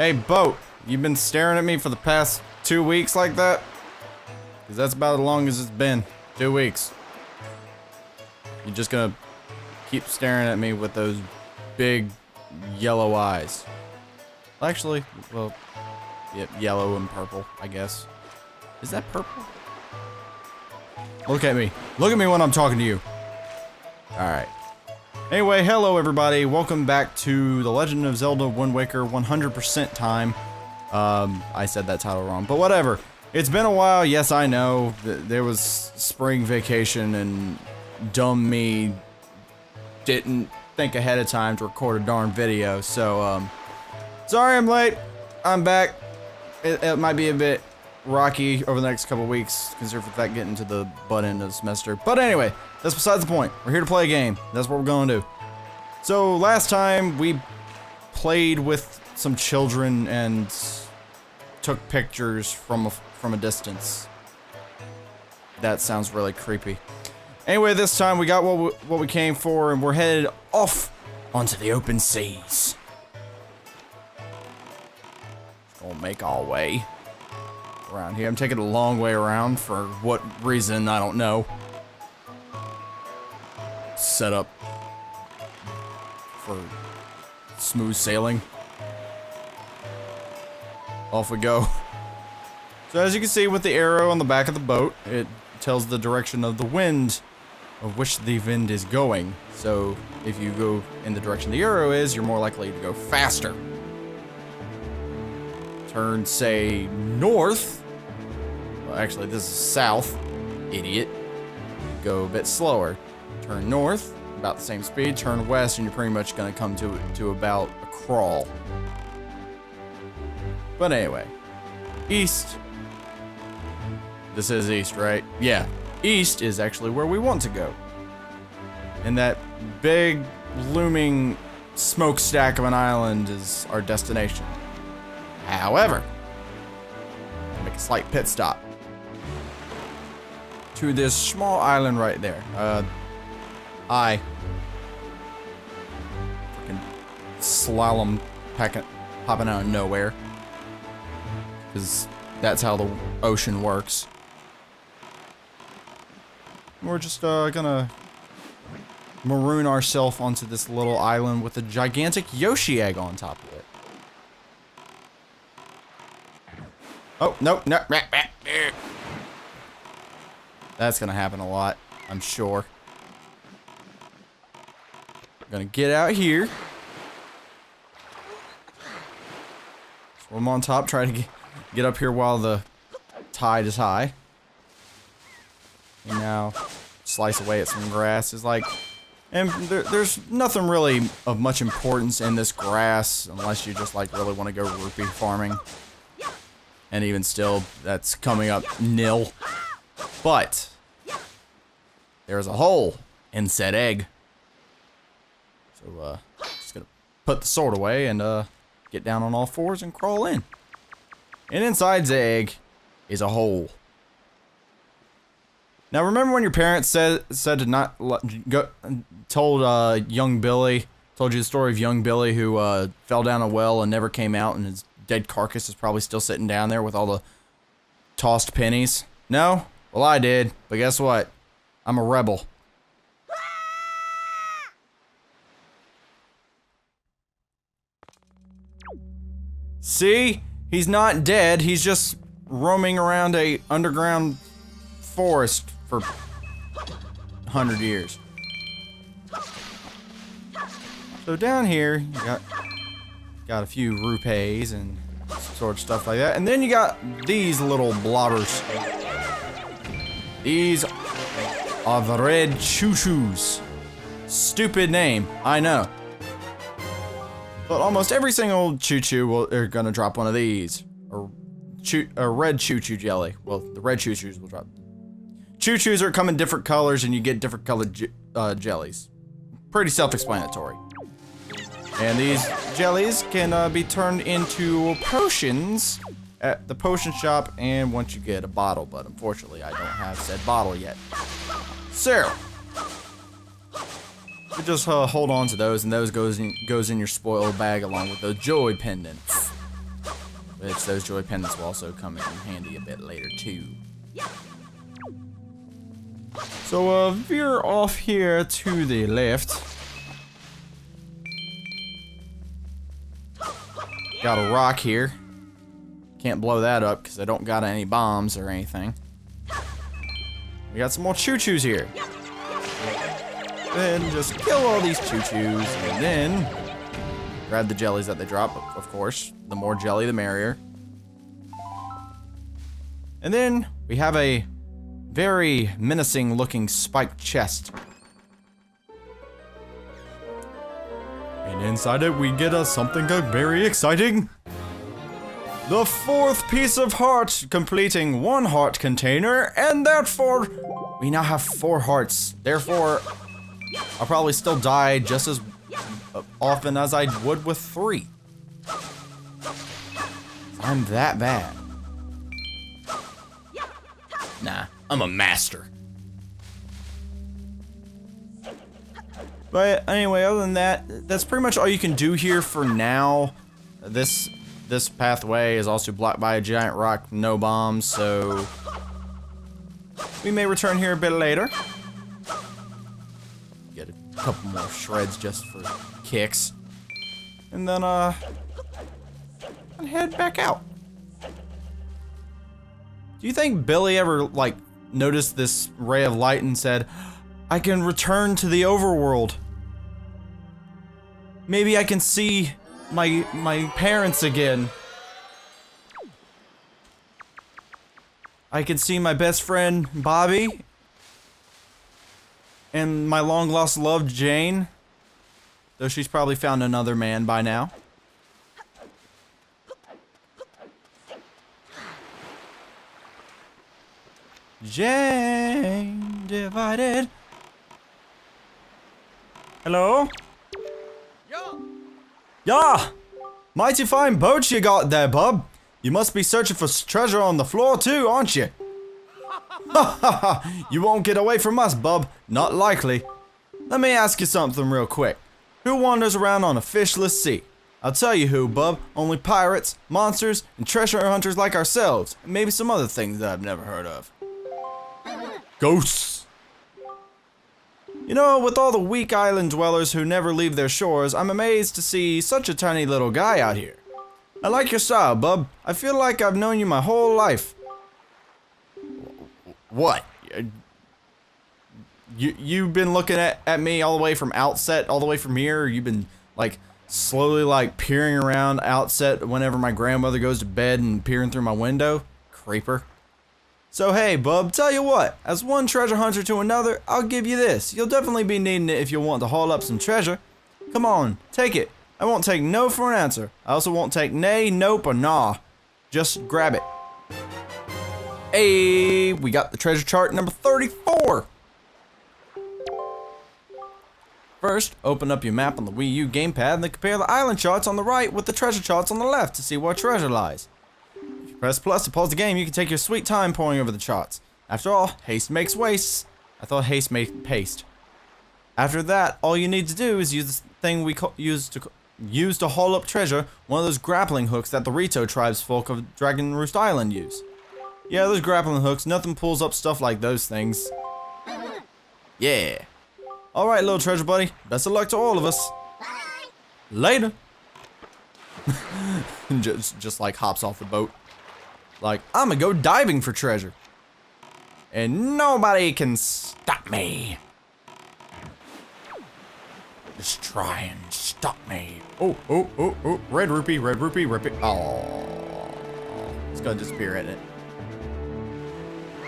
Hey, boat, you've been staring at me for the past 2 weeks like that? Because that's about as long as it's been. 2 weeks. You're just gonna keep staring at me with those big yellow eyes. Actually, well, yeah, yellow and purple, I guess. Is that purple? Look at me. Look at me when I'm talking to you. Alright. Anyway, hello everybody. Welcome back to The Legend of Zelda Wind Waker 100% time. I said that title wrong, but whatever. It's been a while. Yes, I know. There was spring vacation and dumb me didn't think ahead of time to record a darn video. So, sorry I'm late. I'm back. It might be a bit rocky over the next couple weeks, considering the fact getting to the butt end of the semester. But anyway, that's besides the point. We're here to play a game. That's what we're going to do. So last time we played with some children and took pictures from a distance. That sounds really creepy. Anyway, this time we got what we came for, and we're headed off onto the open seas. Gonna make our way around here. I'm taking a long way around for what reason, I don't know. Set up for smooth sailing. Off we go. So as you can see with the arrow on the back of the boat, it tells the direction of the wind, of which the wind is going. So if you go in the direction the arrow is, you're more likely to go faster. Turn, say, north. Well, actually, this is south. Idiot. Go a bit slower. Turn north, about the same speed. Turn west, and you're pretty much going to come to about a crawl. But anyway, east. This is east, right? Yeah. East is actually where we want to go. And that big, looming smokestack of an island is our destination. However, make a slight pit stop to this small island right there. Freaking slalom popping out of nowhere, because that's how the ocean works. We're just gonna maroon ourselves onto this little island with a gigantic Yoshi egg on top of it. Oh, no, no. That's gonna happen a lot, I'm sure. Gonna get out here. Swim on top, try to get up here while the tide is high. And now slice away at some grass. Is like, and there's nothing really of much importance in this grass unless you just like really want to go rupee farming. And even still, that's coming up nil. But there's a hole in said egg. So just gonna put the sword away and get down on all fours and crawl in. And inside the egg is a hole. Now remember when your parents said to not go, told young Billy, told you the story of young Billy who fell down a well and never came out, and his dead carcass is probably still sitting down there with all the tossed pennies? No? Well, I did, but guess what? I'm a rebel. See? He's not dead, he's just roaming around a underground forest for 100 years. So down here, you got a few rupees and sort of stuff like that. And then you got these little blobbers. These are the red choo-choos. Stupid name, I know. But almost every single choo-choo are gonna drop one of these. Or a red choo-choo jelly. Well, the red choo-choos will drop. Choo-choos come in different colors and you get different colored jellies. Pretty self-explanatory. And these jellies can be turned into potions at the potion shop, and once you get a bottle, but unfortunately I don't have said bottle yet. So, you just hold on to those, and those goes in your spoil bag along with the joy pendants. Which those joy pendants will also come in handy a bit later too. So veer off here to the left. Got a rock here. Can't blow that up because I don't got any bombs or anything. We got some more choo-choos here. Then just kill all these choo-choos and then grab the jellies that they drop, of course. The more jelly, the merrier. And then we have a very menacing looking spiked chest. And inside it we get something very exciting. The 4th piece of heart, completing 1 heart container, and therefore we now have 4 hearts. Therefore, I'll probably still die just as often as I would with 3. I'm that bad. Nah, I'm a master. But anyway, other than that, that's pretty much all you can do here for now. This pathway is also blocked by a giant rock, no bombs, so we may return here a bit later. Get a couple more shreds just for kicks. And then head back out. Do you think Billy ever like noticed this ray of light and said, I can return to the overworld? Maybe I can see my parents again. I can see my best friend Bobby and my long lost love Jane, though she's probably found another man by now. Jane divided. Hello? Yeah! Mighty fine boat you got there, bub. You must be searching for treasure on the floor too, aren't you? Ha ha ha! You won't get away from us, bub. Not likely. Let me ask you something real quick. Who wanders around on a fishless sea? I'll tell you who, bub. Only pirates, monsters, and treasure hunters like ourselves. And maybe some other things that I've never heard of. Ghosts. You know, with all the weak island dwellers who never leave their shores, I'm amazed to see such a tiny little guy out here. I like your style, bub. I feel like I've known you my whole life. What? You've been looking at me all the way from outset, all the way from here? Or you've been, like, slowly, like, peering around outset whenever my grandmother goes to bed and peering through my window? Creeper. So hey, bub, tell you what, as one treasure hunter to another, I'll give you this. You'll definitely be needing it if you want to haul up some treasure. Come on, take it. I won't take no for an answer. I also won't take nay, nope, or nah. Just grab it. Hey, we got the treasure chart number 34. First, open up your map on the Wii U gamepad and then compare the island charts on the right with the treasure charts on the left to see where treasure lies. Press plus to pause the game. You can take your sweet time poring over the charts. After all, haste makes waste. I thought haste made paste. After that, all you need to do is use the thing we use to haul up treasure, one of those grappling hooks that the Rito tribes folk of Dragon Roost Island use. Yeah, those grappling hooks, nothing pulls up stuff like those things. Yeah. Alright, little treasure buddy. Best of luck to all of us. Later. just like hops off the boat. Like, I'm gonna go diving for treasure. And nobody can stop me. Just try and stop me. Oh, oh, oh, oh. Red rupee, red rupee, rip it. Oh. It's gonna disappear, isn't it?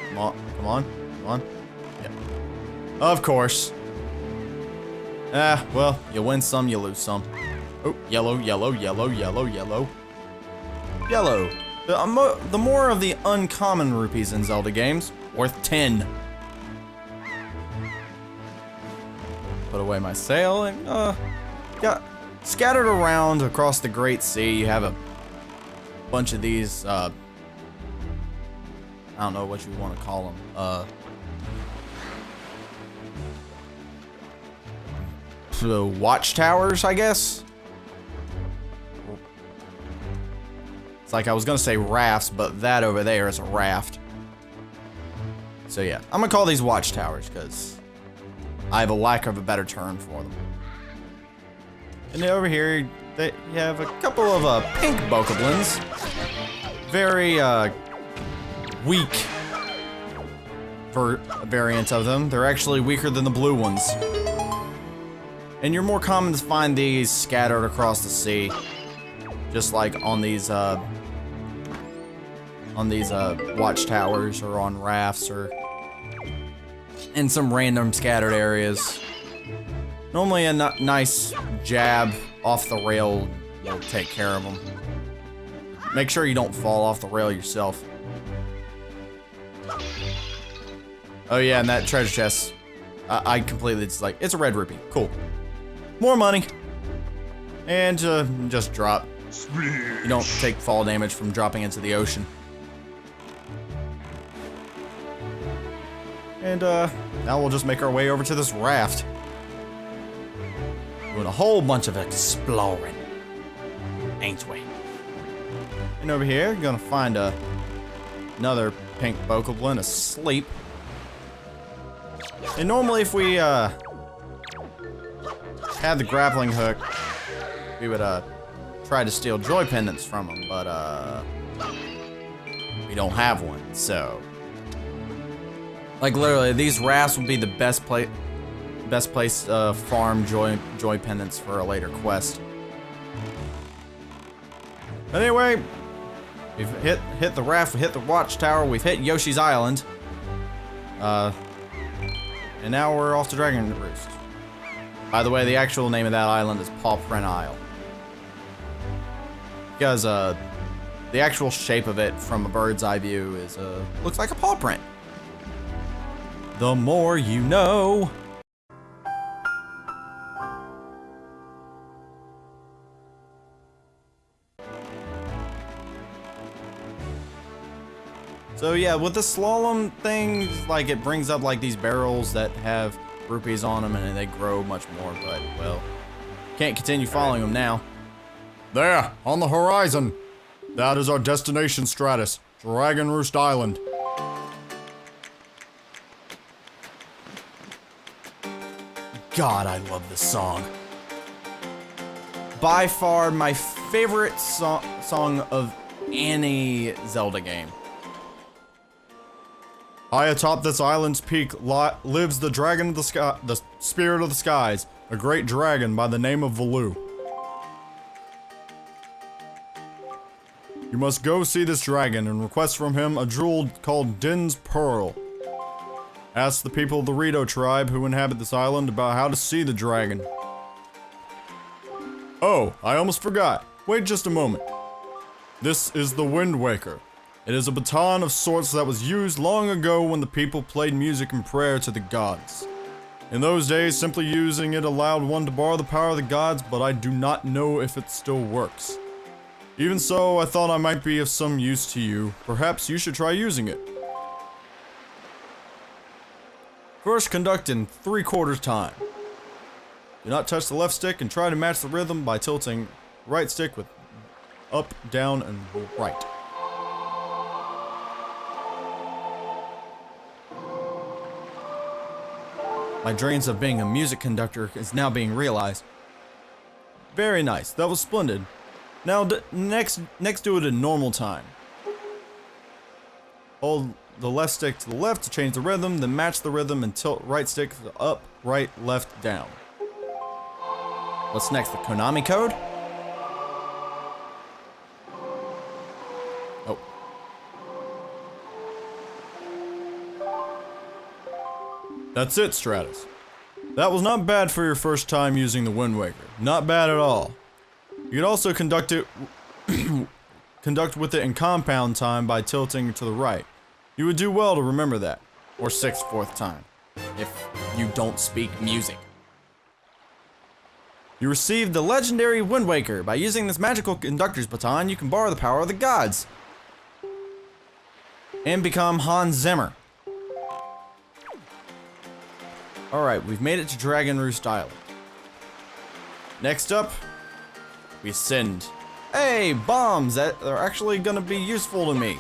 Come on, come on, come on. Yeah. Of course. Ah, well, you win some, you lose some. Oh, yellow, yellow, yellow, yellow, yellow. Yellow. The more of the uncommon rupees in Zelda games, worth 10. Put away my sail and, got scattered around across the Great Sea. You have a bunch of these, I don't know what you want to call them, watchtowers, I guess? like I was gonna say rafts, but that over there is a raft. So yeah, I'm gonna call these watchtowers because I have a lack of a better term for them. And then over here, you have a couple of pink bokoblins. Very weak variants of them. They're actually weaker than the blue ones. And you're more common to find these scattered across the sea, just like on these watchtowers or on rafts or in some random scattered areas. Normally a nice jab off the rail will take care of them. Make sure you don't fall off the rail yourself. Oh yeah, and that treasure chest, I completely, it's like, it's a red rupee. Cool. More money. And just drop. You don't take fall damage from dropping into the ocean. And now we'll just make our way over to this raft. Doing a whole bunch of exploring. Ain't we? And over here, you're gonna find another pink bokoblin asleep. And normally if we had the grappling hook, we would try to steal joy pendants from them, but we don't have one, so like literally these rafts would be the best place to farm joy pendants for a later quest. But anyway, we've hit the raft, we hit the watchtower, we've hit Yoshi's Island. And now we're off to Dragon Roost. By the way, the actual name of that island is Paw Print Isle. Because the actual shape of it from a bird's eye view is looks like a paw print. The more you know. So yeah, with the slalom thing, like it brings up like these barrels that have rupees on them and they grow much more, but well, can't continue following them now. There, on the horizon. That is our destination, Stratus. Dragon Roost Island. God, I love this song. By far my favorite song of any Zelda game. High atop this island's peak lives the dragon of the sky, the spirit of the skies, a great dragon by the name of Velu. You must go see this dragon and request from him a jewel called Din's Pearl. Ask the people of the Rito tribe who inhabit this island about how to see the dragon. Oh, I almost forgot. Wait just a moment. This is the Wind Waker. It is a baton of sorts that was used long ago when the people played music and prayer to the gods. In those days, simply using it allowed one to borrow the power of the gods, but I do not know if it still works. Even so, I thought I might be of some use to you. Perhaps you should try using it. First, conduct in 3/4 time. Do not touch the left stick and try to match the rhythm by tilting right stick with up, down, and right. My dreams of being a music conductor is now being realized. Very nice, that was splendid. Now, next do it in normal time. Hold the left stick to the left to change the rhythm, then match the rhythm and tilt right stick up, right, left, down. What's next, the Konami code? Oh. That's it, Stratus. That was not bad for your first time using the Wind Waker. Not bad at all. You could also conduct with it in compound time by tilting to the right. You would do well to remember that. Or 6/4 time, if you don't speak music. You received the legendary Wind Waker. By using this magical conductor's baton, you can borrow the power of the gods. And become Hans Zimmer. Alright, we've made it to Dragon Roost Island. Next up, we ascend Hey, bombs that are actually gonna be useful to me.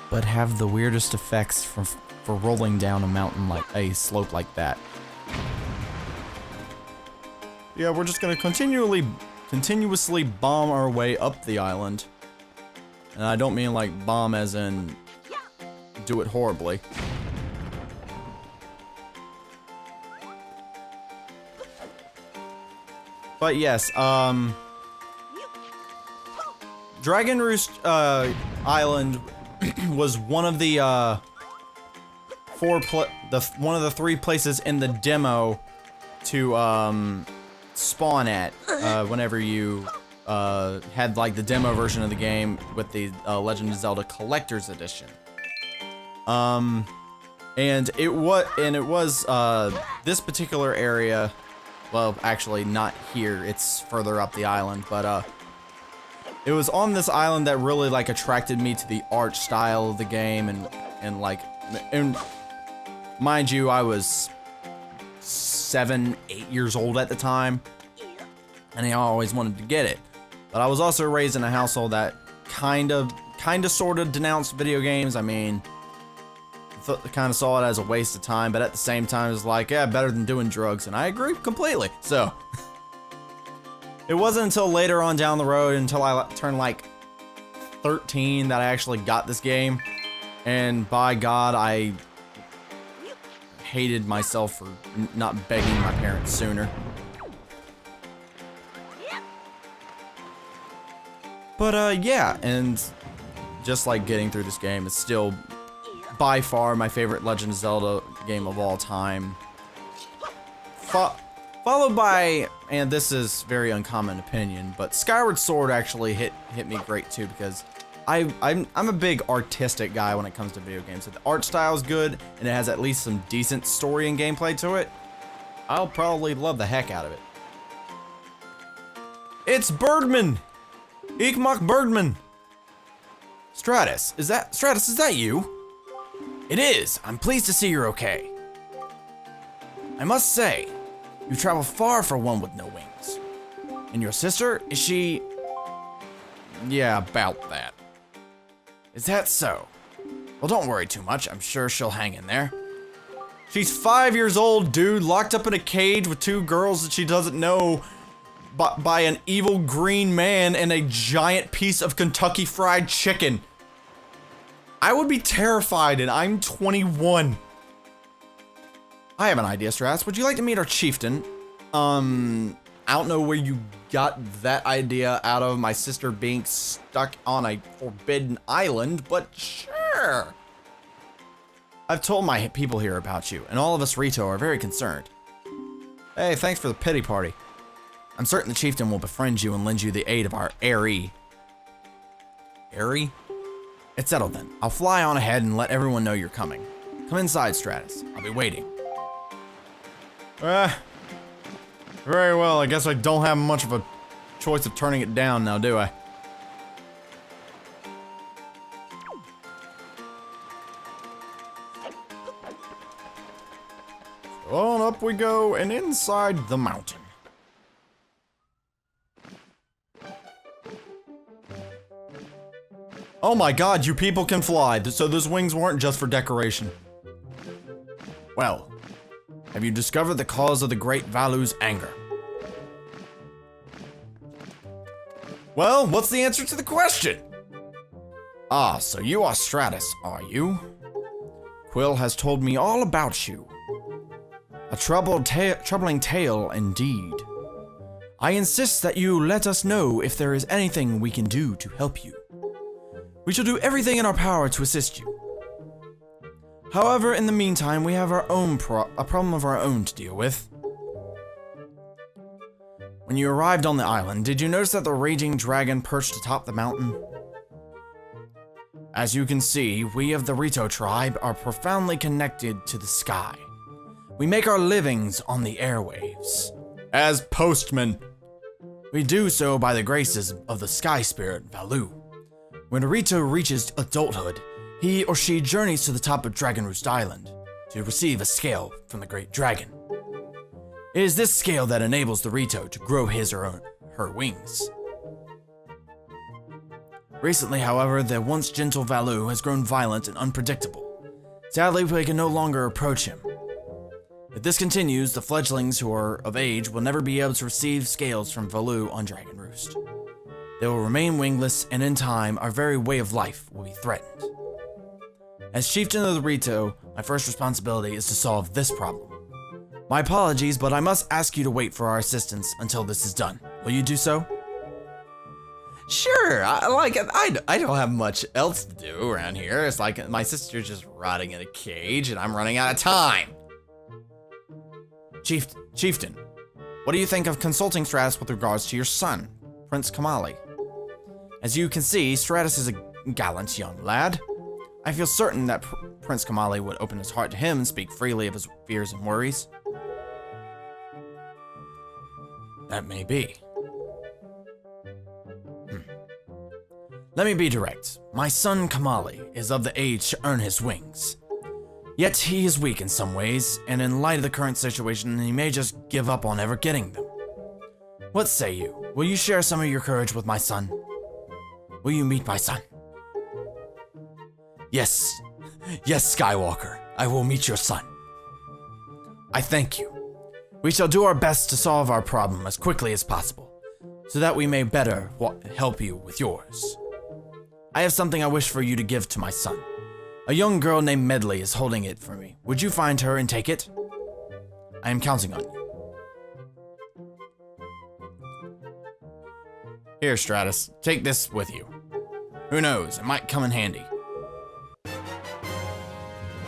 But have the weirdest effects for rolling down a mountain like a slope like that. Yeah, we're just gonna continuously bomb our way up the island. And I don't mean like bomb as in do it horribly. But yes, Dragon Roost Island was one of the one of the 3 places in the demo to spawn at whenever you had like the demo version of the game with the Legend of Zelda Collector's Edition. And it was this particular area. Well, actually not here, it's further up the island, but it was on this island that really like attracted me to the art style of the game and mind you, I was 7, 8 years old at the time, and I always wanted to get it. But I was also raised in a household that kind of sort of denounced video games. I mean, kind of saw it as a waste of time, but at the same time, it was like, yeah, better than doing drugs, and I agree completely. So, it wasn't until later on down the road, until I turned like 13, that I actually got this game, and by God, I hated myself for not begging my parents sooner. But yeah, and just like getting through this game is still by far my favorite Legend of Zelda game of all time. Followed by, and this is very uncommon opinion, but Skyward Sword actually hit me great too, because I'm a big artistic guy when it comes to video games. If the art style is good and it has at least some decent story and gameplay to it, I'll probably love the heck out of it. It's Birdman! Eekmok Birdman! Stratus, is that you? It is. I'm pleased to see you're okay. I must say, you travel far for one with no wings. And your sister, is she... Yeah, about that. Is that so? Well, don't worry too much. I'm sure she'll hang in there. She's 5 years old, dude, locked up in a cage with 2 girls that she doesn't know by an evil green man and a giant piece of Kentucky Fried Chicken. I would be terrified, and I'm 21. I have an idea, Stratus. Would you like to meet our chieftain? I don't know where you got that idea out of, my sister being stuck on a forbidden island, but sure. I've told my people here about you, and all of us Rito are very concerned. Hey, thanks for the pity party. I'm certain the chieftain will befriend you and lend you the aid of our Airy. Airy? It's settled then. I'll fly on ahead and let everyone know you're coming. Come inside, Stratus. I'll be waiting. Very well. I guess I don't have much of a choice of turning it down now, do I? On up we go and inside the mountain. Oh my God, you people can fly, so those wings weren't just for decoration. Well, have you discovered the cause of the great Valu's anger? Well, what's the answer to the question? Ah, so you are Stratus, are you? Quill has told me all about you. A troubling tale indeed. I insist that you let us know if there is anything we can do to help you. We shall do everything in our power to assist you. However, in the meantime, we have our own a problem of our own to deal with. When you arrived on the island, did you notice that the raging dragon perched atop the mountain? As you can see, we of the Rito tribe are profoundly connected to the sky. We make our livings on the airwaves. As postmen. We do so by the graces of the sky spirit, Valu. When Rito reaches adulthood, he or she journeys to the top of Dragon Roost Island to receive a scale from the great dragon. It is this scale that enables the Rito to grow his or her wings. Recently, however, the once gentle Valoo has grown violent and unpredictable. Sadly, we can no longer approach him. If this continues, the fledglings who are of age will never be able to receive scales from Valoo on Dragon Roost. They will remain wingless, and in time, our very way of life will be threatened. As Chieftain of the Rito, my first responsibility is to solve this problem. My apologies, but I must ask you to wait for our assistance until this is done. Will you do so? Sure, I don't have much else to do around here. It's like my sister's just rotting in a cage and I'm running out of time. Chieftain, what do you think of consulting Stratus with regards to your son, Prince Kamali? As you can see, Stratus is a gallant young lad. I feel certain that Prince Kamali would open his heart to him and speak freely of his fears and worries. That may be. Let me be direct. My son Kamali is of the age to earn his wings. Yet he is weak in some ways, and in light of the current situation, he may just give up on ever getting them. What say you? Will you share some of your courage with my son? Will you meet my son? Yes, Skywalker, I will meet your son. I thank you. We shall do our best to solve our problem as quickly as possible, so that we may better help you with yours. I have something I wish for you to give to my son. A young girl named Medley is holding it for me. Would you find her and take it? I am counting on you. Here, Stratus, take this with you. Who knows, it might come in handy.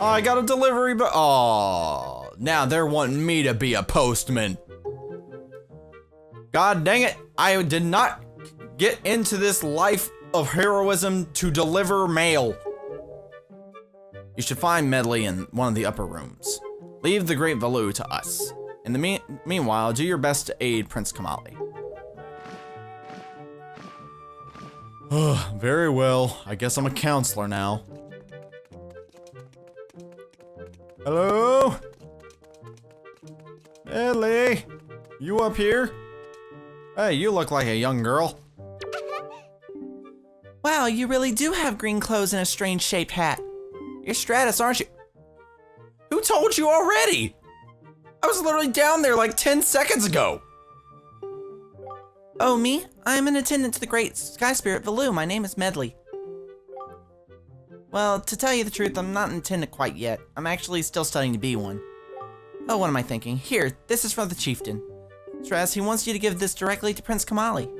Oh, I got a delivery, but oh, now they're wanting me to be a postman. God dang it, I did not get into this life of heroism to deliver mail. You should find Medley in one of the upper rooms. Leave the Great Valoo to us. In the meanwhile, do your best to aid Prince Kamali. Very well. I guess I'm a counselor now. Hello? Medley? You up here? Hey, you look like a young girl. Wow, you really do have green clothes and a strange shaped hat. You're Stratus, aren't you? Who told you already? I was literally down there like 10 seconds ago. Oh, me? I'm an attendant to the Great Sky Spirit Valoo. My name is Medley. Well, to tell you the truth, I'm not an attendant quite yet. I'm actually still studying to be one. Oh, what am I thinking? Here, this is from the Chieftain. Stratus, he wants you to give this directly to Prince Kamali.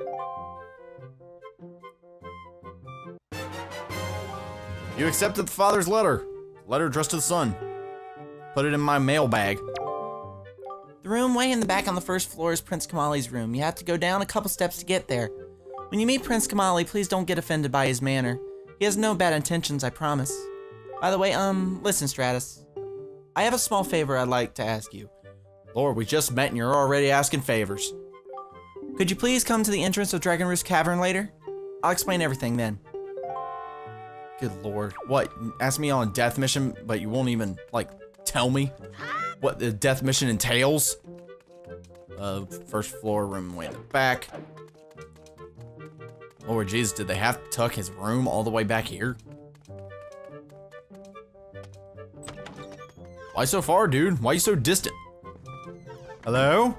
You accepted the father's letter. Letter addressed to the son. Put it in my mail bag. The room way in the back on the first floor is Prince Kamali's room. You have to go down a couple steps to get there. When you meet Prince Kamali, please don't get offended by his manner. He has no bad intentions, I promise. By the way, listen, Stratus. I have a small favor I'd like to ask you. Lord, we just met and you're already asking favors. Could you please come to the entrance of Dragon Roost Cavern later? I'll explain everything then. Good Lord. What? Ask me on a death mission, but you won't even, like, tell me what the death mission entails? First floor, room way in the back. Lord Jesus, did they have to tuck his room all the way back here? Why so far, dude? Why you so distant? Hello?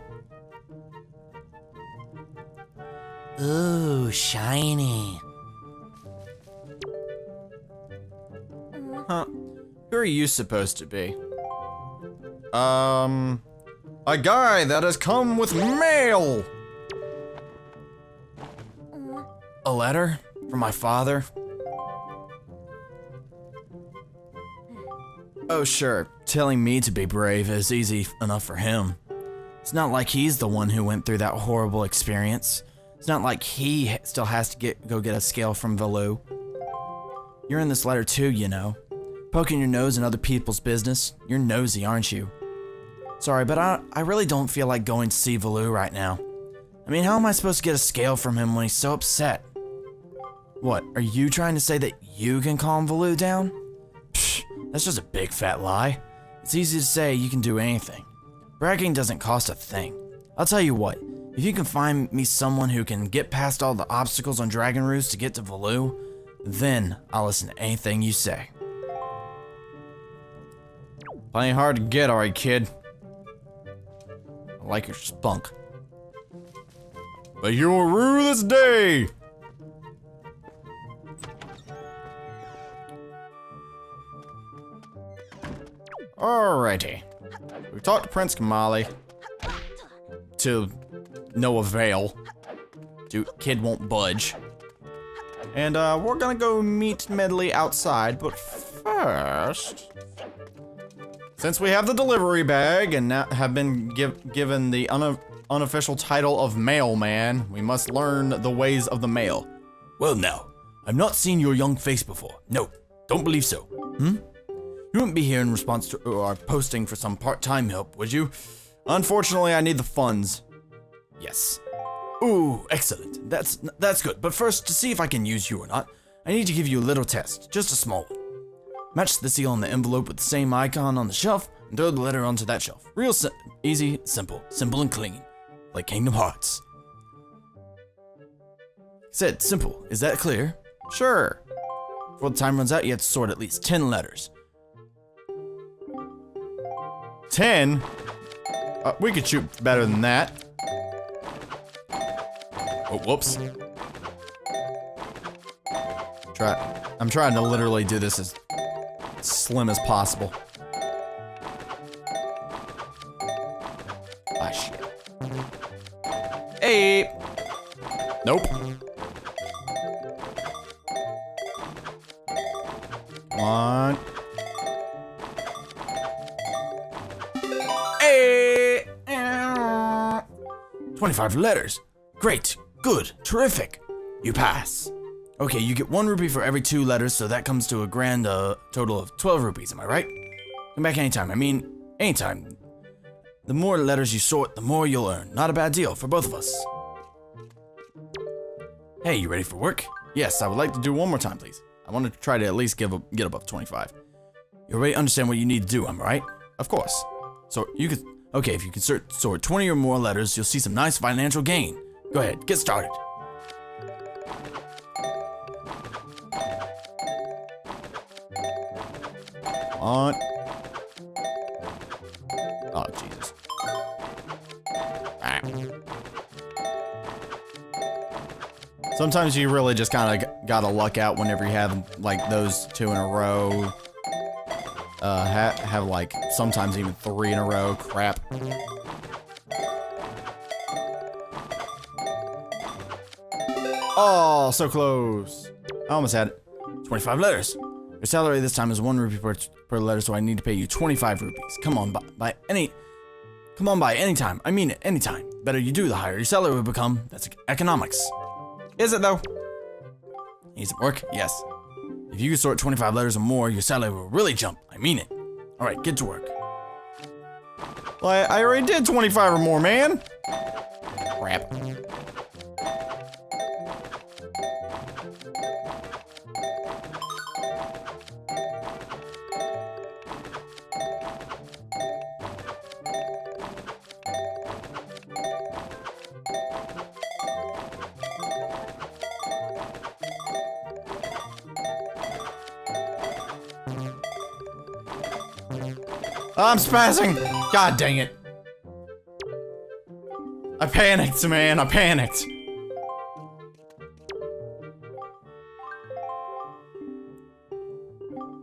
Ooh, shiny. Huh. Who are you supposed to be? A guy that has come with mail! A letter? From my father? Oh sure, telling me to be brave is easy enough for him. It's not like he's the one who went through that horrible experience. It's not like he still has to go get a scale from Valoo. You're in this letter too, you know. Poking your nose in other people's business. You're nosy, aren't you? Sorry, but I really don't feel like going to see Valoo right now. I mean, how am I supposed to get a scale from him when he's so upset? What, are you trying to say that you can calm Valoo down? Psh, that's just a big fat lie. It's easy to say you can do anything. Bragging doesn't cost a thing. I'll tell you what, if you can find me someone who can get past all the obstacles on Dragon Roost to get to Valoo, then I'll listen to anything you say. Playing hard to get, alright, kid. I like your spunk. But you will rue this day! Alrighty. We talked to Prince Kamali. To no avail. Kid won't budge. And we're gonna go meet Medley outside, but first... Since we have the delivery bag and now have been given the unofficial title of Mailman, we must learn the ways of the mail. Well now, I've not seen your young face before. No, don't believe so. You wouldn't be here in response to our posting for some part-time help, would you? Unfortunately, I need the funds. Yes. Ooh, excellent. That's good. But first, to see if I can use you or not, I need to give you a little test, just a small one. Match the seal on the envelope with the same icon on the shelf, and throw the letter onto that shelf. Real easy, simple and clean. Like Kingdom Hearts. Said simple. Is that clear? Sure. Before the time runs out, you have to sort at least 10 letters. 10? We could shoot better than that. Oh, whoops. I'm trying to literally do this as slim as possible. Ah, shit. Hey! Nope. Come on. Hey! 25 letters. Great. Good. Terrific. You pass. Okay, you get 1 rupee for every 2 letters, so that comes to a grand total of 12 rupees, am I right? Come back anytime. I mean, anytime. The more letters you sort, the more you'll earn. Not a bad deal for both of us. Hey, you ready for work? Yes, I would like to do one more time, please. I want to try to at least get above 25. You already understand what you need to do, am I right? Of course. So you could, okay, if you can sort 20 or more letters, you'll see some nice financial gain. Go ahead, get started. On. Oh, Jesus. Alright. Sometimes you really just kind of gotta luck out whenever you have, like, those 2 in a row. Have like, sometimes even 3 in a row. Crap. Oh, so close. I almost had it. 25 letters. Your salary this time is 1 rupee per letter, so I need to pay you 25 rupees. Come on, by any time. I mean it, any time. The better you do, the higher your salary will become. That's economics. Is it though? Needs it work? Yes. If you can sort 25 letters or more, your salary will really jump. I mean it. All right, get to work. Well, I already did 25 or more, man. Crap. I'm spazzing! God dang it. I panicked, man. I panicked.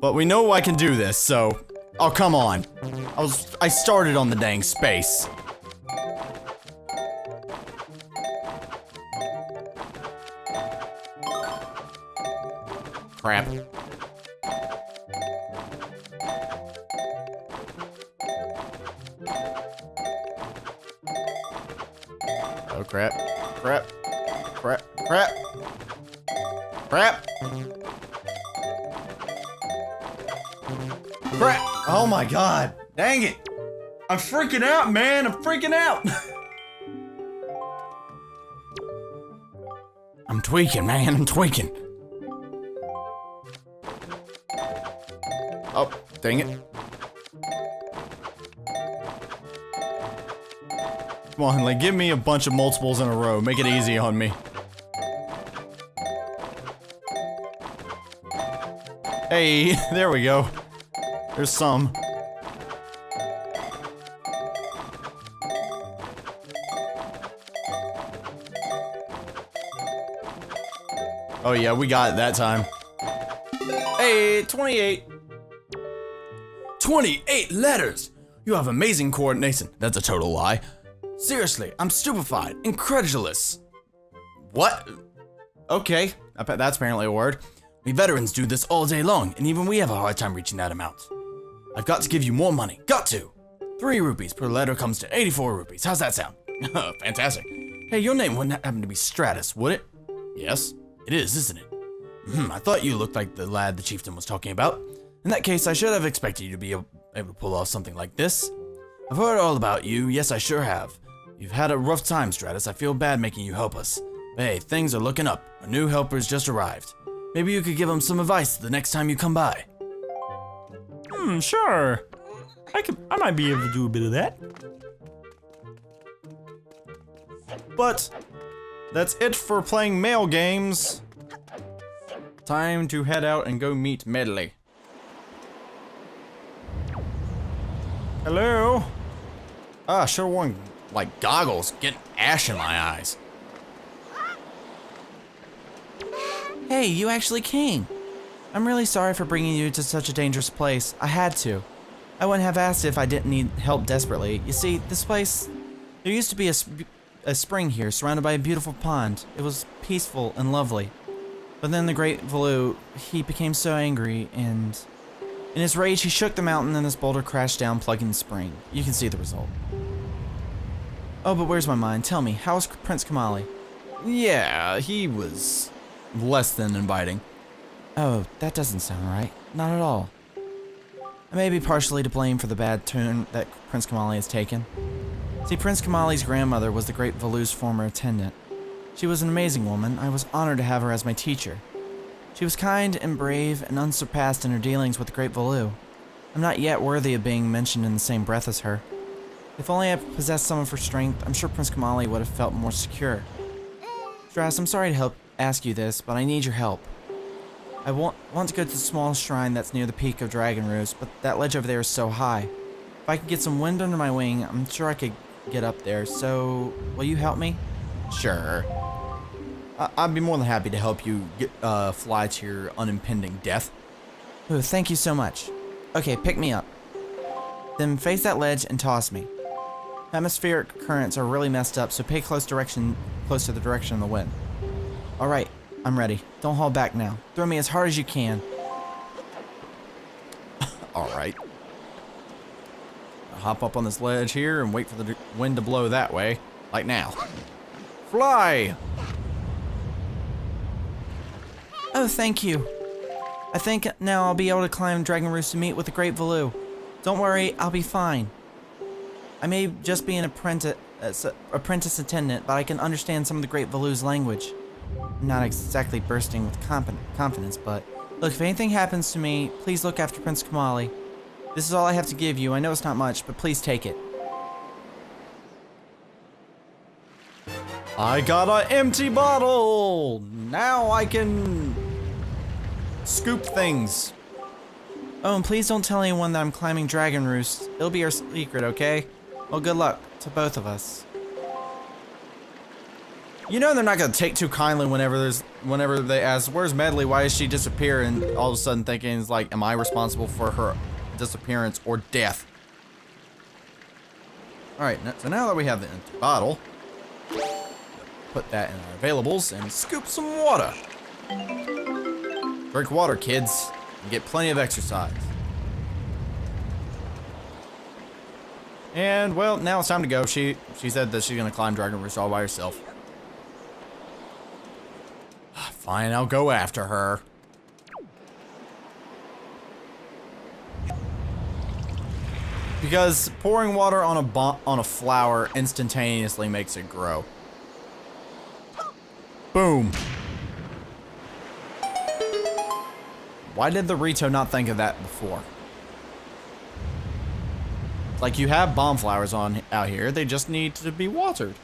But we know I can do this, so... Oh, come on. I started on the dang space. Crap. Oh, crap. Crap. Crap. Crap. Crap. Crap. Oh my god. Dang it. I'm freaking out, man. I'm freaking out. I'm tweaking, man. I'm tweaking. Oh, dang it. Come on, like, give me a bunch of multiples in a row. Make it easy on me. Hey, there we go. There's some. Oh yeah, we got it that time. Hey, 28. 28 letters! You have amazing coordination. That's a total lie. Seriously, I'm stupefied, incredulous. What? Okay, that's apparently a word. We veterans do this all day long, and even we have a hard time reaching that amount. I've got to give you more money. Got to! 3 rupees per letter comes to 84 rupees. How's that sound? Fantastic. Hey, your name wouldn't happen to be Stratus, would it? Yes, it is, isn't it? I thought you looked like the lad the chieftain was talking about. In that case, I should have expected you to be able to pull off something like this. I've heard all about you. Yes, I sure have. You've had a rough time, Stratus. I feel bad making you help us. But hey, things are looking up. A new helper's just arrived. Maybe you could give him some advice the next time you come by. Sure. I might be able to do a bit of that. But that's it for playing mail games. Time to head out and go meet Medley. Hello? I should've worn, like, goggles. Get ash in my eyes. Hey, you actually came. I'm really sorry for bringing you to such a dangerous place. I had to. I wouldn't have asked if I didn't need help desperately. You see, this place... There used to be a spring here, surrounded by a beautiful pond. It was peaceful and lovely. But then the Great Valoo, he became so angry, and... In his rage, he shook the mountain and this boulder crashed down, plugging the spring. You can see the result. Oh, but where's my mind? Tell me, how was Prince Kamali? Yeah, he was less than inviting. Oh, that doesn't sound right. Not at all. I may be partially to blame for the bad turn that Prince Kamali has taken. See, Prince Kamali's grandmother was the Great Valoo's former attendant. She was an amazing woman. I was honored to have her as my teacher. She was kind and brave and unsurpassed in her dealings with the Great Valoo. I'm not yet worthy of being mentioned in the same breath as her. If only I possessed some of her strength, I'm sure Prince Kamali would have felt more secure. Strass, I'm sorry to ask you this, but I need your help. I want to go to the small shrine that's near the peak of Dragon Roost, but that ledge over there is so high. If I could get some wind under my wing, I'm sure I could get up there, so will you help me? Sure. I'd be more than happy to help you fly to your unimpending death. Ooh, thank you so much. Okay, pick me up. Then face that ledge and toss me. Atmospheric currents are really messed up, so pay close to the direction of the wind. Alright, I'm ready. Don't hold back now. Throw me as hard as you can. Alright. I'll hop up on this ledge here and wait for the wind to blow that way. Like now. Fly! Oh, thank you. I think now I'll be able to climb Dragon Roost to meet with the Great Valoo. Don't worry, I'll be fine. I may just be an apprentice attendant, but I can understand some of the Great Valoo's language. I'm not exactly bursting with confidence, but look, if anything happens to me, please look after Prince Kamali. This is all I have to give you. I know it's not much, but please take it. I got an empty bottle! Now I can scoop things. Oh, and please don't tell anyone that I'm climbing Dragon Roost. It'll be our secret, okay? Well, good luck to both of us. You know they're not gonna take too kindly whenever they ask, "Where's Medley? Why did she disappear?" And all of a sudden thinking, it's like, am I responsible for her disappearance or death? Alright, so now that we have the empty bottle, put that in our availables and scoop some water. Drink water, kids, and get plenty of exercise. And, well, now it's time to go. She said that she's gonna climb Dragon Roost all by herself. Fine, I'll go after her. Because pouring water on a flower instantaneously makes it grow. Boom. Why did the Rito not think of that before? Like, you have bomb flowers on out here. They just need to be watered.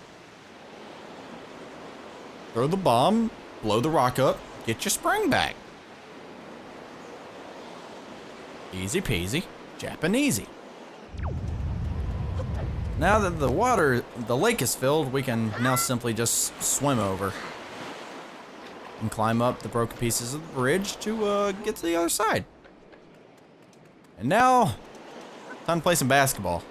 Throw the bomb, blow the rock up, get your spring back. Easy peasy, Japanesey. Now that the lake is filled, we can now simply just swim over and climb up the broken pieces of the bridge to get to the other side. And now, time to play some basketball.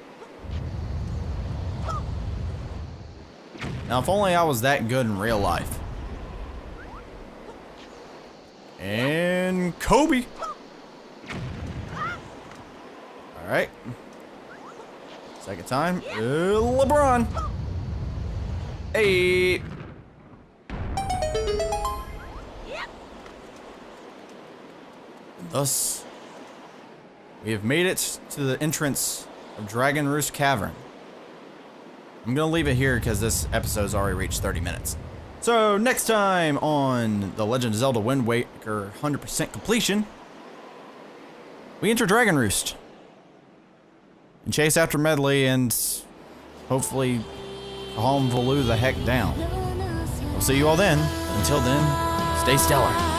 Now, if only I was that good in real life. And Kobe. All right. Second time, LeBron. Hey. And thus, we have made it to the entrance of Dragon Roost Cavern. I'm gonna leave it here because this episode's already reached 30 minutes. So next time on The Legend of Zelda Wind Waker 100% completion, we enter Dragon Roost and chase after Medley and hopefully calm Valoo the heck down. I'll see you all then. Until then, stay stellar.